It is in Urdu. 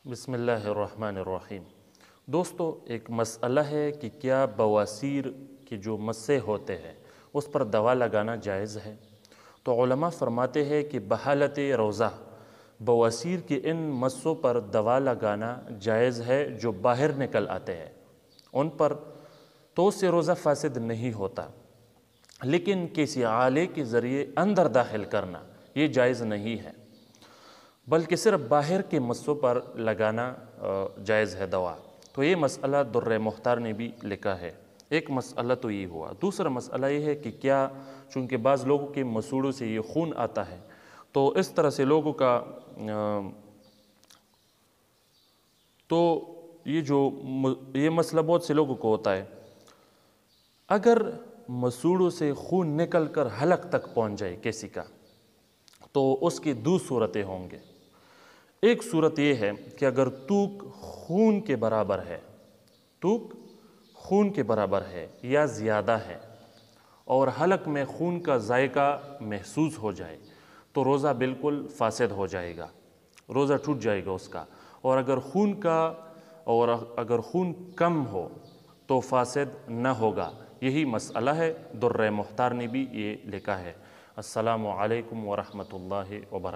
بسم اللہ الرحمن الرحیم۔ دوستو، ایک مسئلہ ہے کہ کیا بواسیر کے جو مسے ہوتے ہیں اس پر دوا لگانا جائز ہے؟ تو علماء فرماتے ہیں کہ بحالت روزہ بواسیر کے ان مسوں پر دوا لگانا جائز ہے جو باہر نکل آتے ہیں، ان پر تو اس سے روزہ فاسد نہیں ہوتا، لیکن کسی آلے کے ذریعے اندر داخل کرنا یہ جائز نہیں ہے، بلکہ صرف باہر کے مسوں پر لگانا جائز ہے دوا۔ تو یہ مسئلہ در مختار نے بھی لکھا ہے۔ ایک مسئلہ تو یہ ہوا۔ دوسرا مسئلہ یہ ہے کہ کیا چونکہ بعض لوگوں کے مسوڑوں سے یہ خون آتا ہے، تو اس طرح سے لوگوں کا تو یہ مسئلہ بہت سے لوگوں کو ہوتا ہے، اگر مسوڑوں سے خون نکل کر حلق تک پہنچ جائے کسی کا، تو اس کی دو صورتیں ہوں گے۔ ایک صورت یہ ہے کہ اگر توک خون کے برابر ہے، توک خون کے برابر ہے یا زیادہ ہے اور حلق میں خون کا ذائقہ محسوس ہو جائے تو روزہ بالکل فاسد ہو جائے گا، روزہ ٹوٹ جائے گا اس کا۔ اور اگر خون کم ہو تو فاسد نہ ہوگا۔ یہی مسئلہ ہے، در مختار نے بھی یہ لکھا ہے۔ السلام علیکم ورحمۃ اللہ وبرکاتہ۔